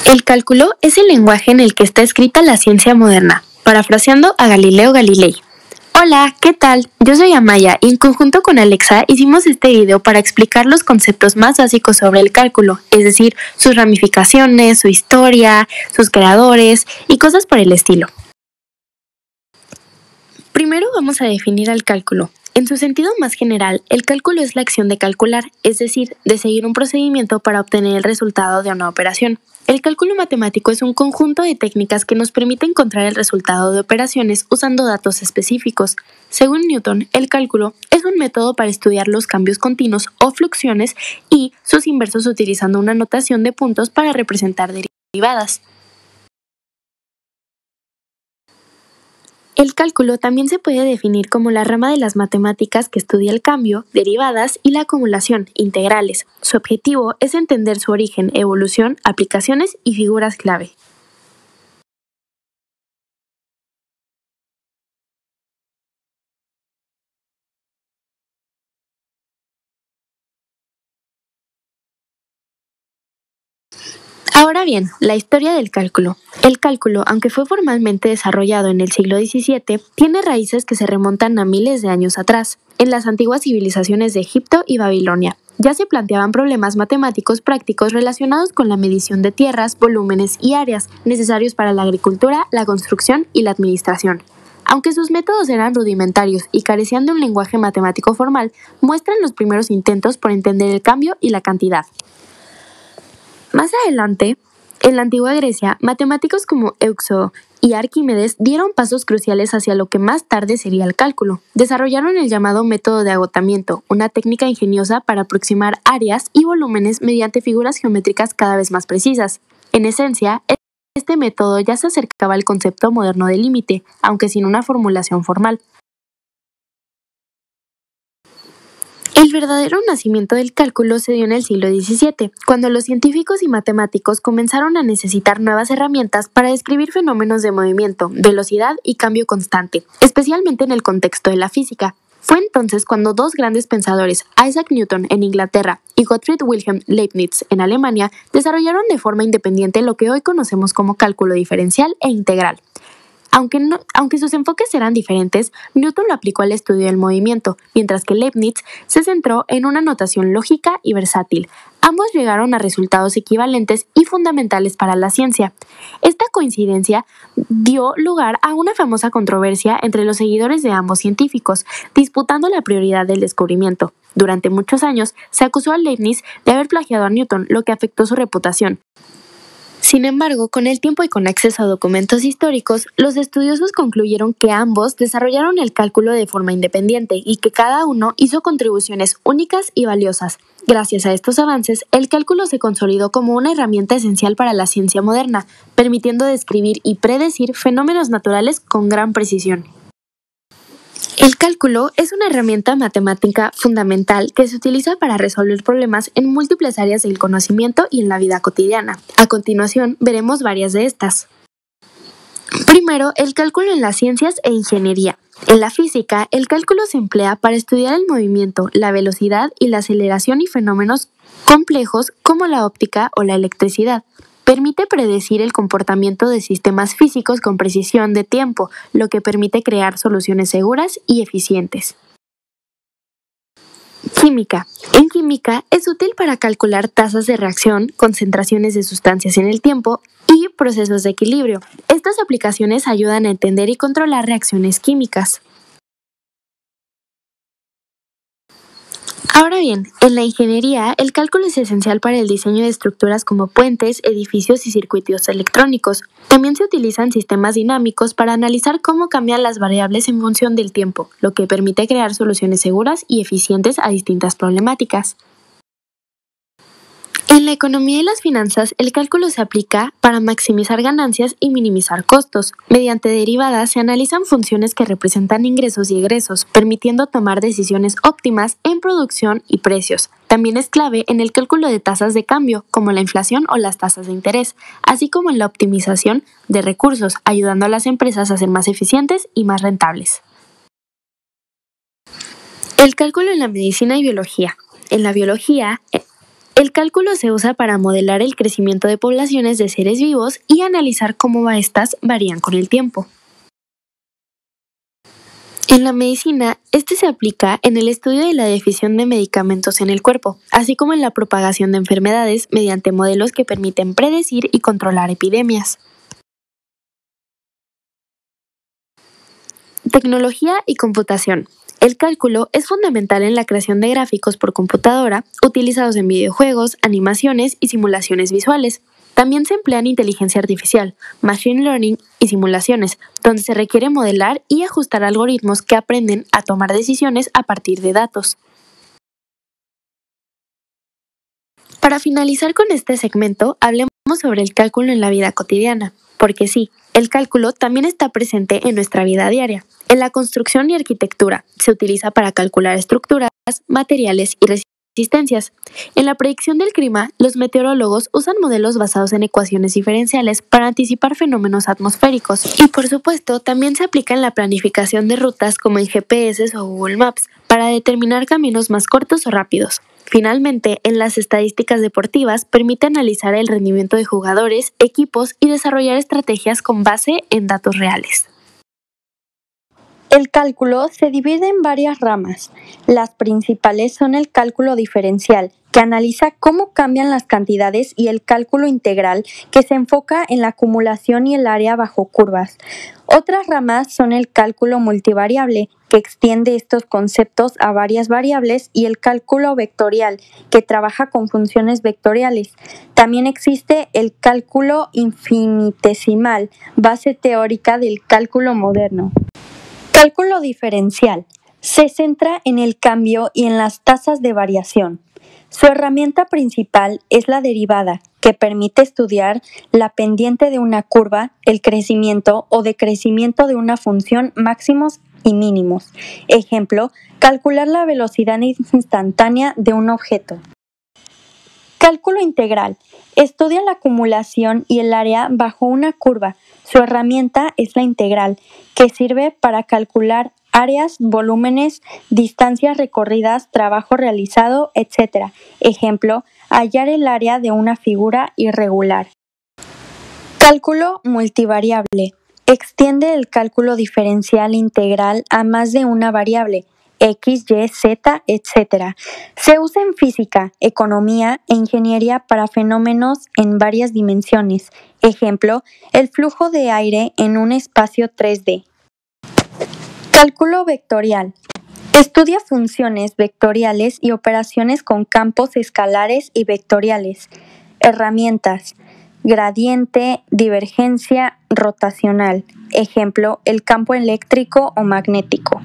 El cálculo es el lenguaje en el que está escrita la ciencia moderna, parafraseando a Galileo Galilei. Hola, ¿qué tal? Yo soy Amaya y en conjunto con Alexa hicimos este video para explicar los conceptos más básicos sobre el cálculo, es decir, sus ramificaciones, su historia, sus creadores y cosas por el estilo. Primero vamos a definir al cálculo. En su sentido más general, el cálculo es la acción de calcular, es decir, de seguir un procedimiento para obtener el resultado de una operación. El cálculo matemático es un conjunto de técnicas que nos permite encontrar el resultado de operaciones usando datos específicos. Según Newton, el cálculo es un método para estudiar los cambios continuos o fluxiones y sus inversos utilizando una notación de puntos para representar derivadas. El cálculo también se puede definir como la rama de las matemáticas que estudia el cambio, derivadas y la acumulación, integrales. Su objetivo es entender su origen, evolución, aplicaciones y figuras clave. Ahora bien, la historia del cálculo. El cálculo, aunque fue formalmente desarrollado en el siglo XVII, tiene raíces que se remontan a miles de años atrás. En las antiguas civilizaciones de Egipto y Babilonia, ya se planteaban problemas matemáticos prácticos relacionados con la medición de tierras, volúmenes y áreas necesarios para la agricultura, la construcción y la administración. Aunque sus métodos eran rudimentarios y carecían de un lenguaje matemático formal, muestran los primeros intentos por entender el cambio y la cantidad. Más adelante, en la antigua Grecia, matemáticos como Euclid y Arquímedes dieron pasos cruciales hacia lo que más tarde sería el cálculo. Desarrollaron el llamado método de agotamiento, una técnica ingeniosa para aproximar áreas y volúmenes mediante figuras geométricas cada vez más precisas. En esencia, este método ya se acercaba al concepto moderno de límite, aunque sin una formulación formal. El verdadero nacimiento del cálculo se dio en el siglo XVII, cuando los científicos y matemáticos comenzaron a necesitar nuevas herramientas para describir fenómenos de movimiento, velocidad y cambio constante, especialmente en el contexto de la física. Fue entonces cuando dos grandes pensadores, Isaac Newton en Inglaterra y Gottfried Wilhelm Leibniz en Alemania, desarrollaron de forma independiente lo que hoy conocemos como cálculo diferencial e integral. Aunque sus enfoques eran diferentes, Newton lo aplicó al estudio del movimiento, mientras que Leibniz se centró en una notación lógica y versátil. Ambos llegaron a resultados equivalentes y fundamentales para la ciencia. Esta coincidencia dio lugar a una famosa controversia entre los seguidores de ambos científicos, disputando la prioridad del descubrimiento. Durante muchos años, se acusó a Leibniz de haber plagiado a Newton, lo que afectó su reputación. Sin embargo, con el tiempo y con acceso a documentos históricos, los estudiosos concluyeron que ambos desarrollaron el cálculo de forma independiente y que cada uno hizo contribuciones únicas y valiosas. Gracias a estos avances, el cálculo se consolidó como una herramienta esencial para la ciencia moderna, permitiendo describir y predecir fenómenos naturales con gran precisión. El cálculo es una herramienta matemática fundamental que se utiliza para resolver problemas en múltiples áreas del conocimiento y en la vida cotidiana. A continuación, veremos varias de estas. Primero, el cálculo en las ciencias e ingeniería. En la física, el cálculo se emplea para estudiar el movimiento, la velocidad y la aceleración y fenómenos complejos como la óptica o la electricidad. Permite predecir el comportamiento de sistemas físicos con precisión de tiempo, lo que permite crear soluciones seguras y eficientes. Química. En química es útil para calcular tasas de reacción, concentraciones de sustancias en el tiempo y procesos de equilibrio. Estas aplicaciones ayudan a entender y controlar reacciones químicas. Ahora bien, en la ingeniería, el cálculo es esencial para el diseño de estructuras como puentes, edificios y circuitos electrónicos. También se utilizan sistemas dinámicos para analizar cómo cambian las variables en función del tiempo, lo que permite crear soluciones seguras y eficientes a distintas problemáticas. En la economía y las finanzas, el cálculo se aplica para maximizar ganancias y minimizar costos. Mediante derivadas se analizan funciones que representan ingresos y egresos, permitiendo tomar decisiones óptimas en producción y precios. También es clave en el cálculo de tasas de cambio, como la inflación o las tasas de interés, así como en la optimización de recursos, ayudando a las empresas a ser más eficientes y más rentables. El cálculo en la medicina y biología. En la biología, El cálculo se usa para modelar el crecimiento de poblaciones de seres vivos y analizar cómo éstas varían con el tiempo. En la medicina, este se aplica en el estudio de la definición de medicamentos en el cuerpo, así como en la propagación de enfermedades mediante modelos que permiten predecir y controlar epidemias. Tecnología y computación. El cálculo es fundamental en la creación de gráficos por computadora, utilizados en videojuegos, animaciones y simulaciones visuales. También se emplea en inteligencia artificial, machine learning y simulaciones, donde se requiere modelar y ajustar algoritmos que aprenden a tomar decisiones a partir de datos. Para finalizar con este segmento, hablemos sobre el cálculo en la vida cotidiana, porque sí, el cálculo también está presente en nuestra vida diaria. En la construcción y arquitectura se utiliza para calcular estructuras, materiales y resistencias. En la predicción del clima, los meteorólogos usan modelos basados en ecuaciones diferenciales para anticipar fenómenos atmosféricos. Y por supuesto, también se aplica en la planificación de rutas como en GPS o Google Maps para determinar caminos más cortos o rápidos. Finalmente, en las estadísticas deportivas permite analizar el rendimiento de jugadores, equipos y desarrollar estrategias con base en datos reales. El cálculo se divide en varias ramas. Las principales son el cálculo diferencial, que analiza cómo cambian las cantidades, y el cálculo integral, que se enfoca en la acumulación y el área bajo curvas. Otras ramas son el cálculo multivariable, que extiende estos conceptos a varias variables, y el cálculo vectorial, que trabaja con funciones vectoriales. También existe el cálculo infinitesimal, base teórica del cálculo moderno. Cálculo diferencial. Se centra en el cambio y en las tasas de variación. Su herramienta principal es la derivada, que permite estudiar la pendiente de una curva, el crecimiento o decrecimiento de una función máximos y mínimos. Ejemplo, calcular la velocidad instantánea de un objeto. Cálculo integral. Estudia la acumulación y el área bajo una curva. Su herramienta es la integral, que sirve para calcular áreas, volúmenes, distancias recorridas, trabajo realizado, etc. Ejemplo, hallar el área de una figura irregular. Cálculo multivariable. Extiende el cálculo diferencial integral a más de una variable, X, Y, Z, etc. Se usa en física, economía e ingeniería para fenómenos en varias dimensiones. Ejemplo, el flujo de aire en un espacio 3D. Cálculo vectorial. Estudia funciones vectoriales y operaciones con campos escalares y vectoriales. Herramientas: gradiente, divergencia, rotacional. Ejemplo, el campo eléctrico o magnético.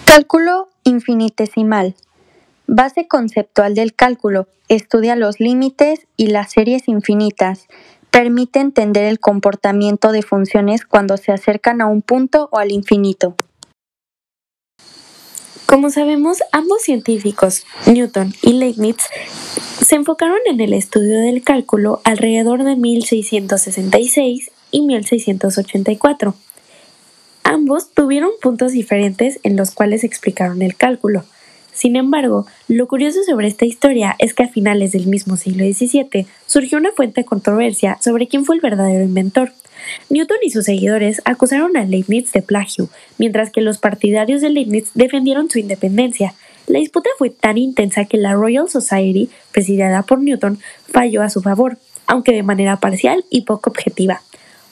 Cálculo infinitesimal. Base conceptual del cálculo. Estudia los límites y las series infinitas. Permite entender el comportamiento de funciones cuando se acercan a un punto o al infinito. Como sabemos, ambos científicos, Newton y Leibniz, se enfocaron en el estudio del cálculo alrededor de 1666 y 1684. Ambos tuvieron puntos diferentes en los cuales explicaron el cálculo. Sin embargo, lo curioso sobre esta historia es que a finales del mismo siglo XVII surgió una fuerte controversia sobre quién fue el verdadero inventor. Newton y sus seguidores acusaron a Leibniz de plagio, mientras que los partidarios de Leibniz defendieron su independencia. La disputa fue tan intensa que la Royal Society, presidida por Newton, falló a su favor, aunque de manera parcial y poco objetiva.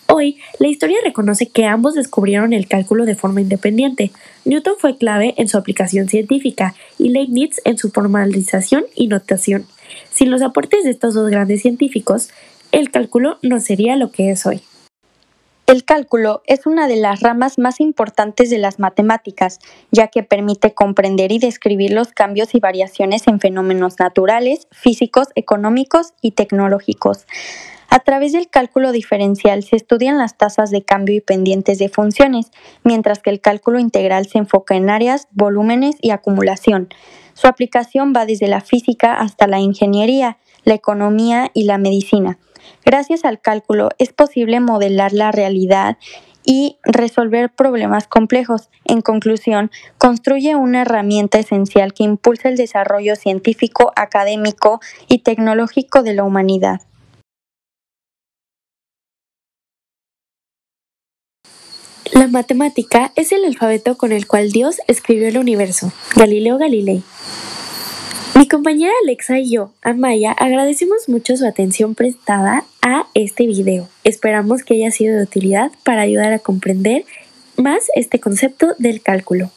Hoy, la historia reconoce que ambos descubrieron el cálculo de forma independiente. Newton fue clave en su aplicación científica y Leibniz en su formalización y notación. Sin los aportes de estos dos grandes científicos, el cálculo no sería lo que es hoy. El cálculo es una de las ramas más importantes de las matemáticas, ya que permite comprender y describir los cambios y variaciones en fenómenos naturales, físicos, económicos y tecnológicos. A través del cálculo diferencial se estudian las tasas de cambio y pendientes de funciones, mientras que el cálculo integral se enfoca en áreas, volúmenes y acumulación. Su aplicación va desde la física hasta la ingeniería, la economía y la medicina. Gracias al cálculo es posible modelar la realidad y resolver problemas complejos. En conclusión, construye una herramienta esencial que impulsa el desarrollo científico, académico y tecnológico de la humanidad. La matemática es el alfabeto con el cual Dios escribió el universo. Galileo Galilei. Mi compañera Alexa y yo, Amaya, agradecemos mucho su atención prestada a este video. Esperamos que haya sido de utilidad para ayudar a comprender más este concepto del cálculo.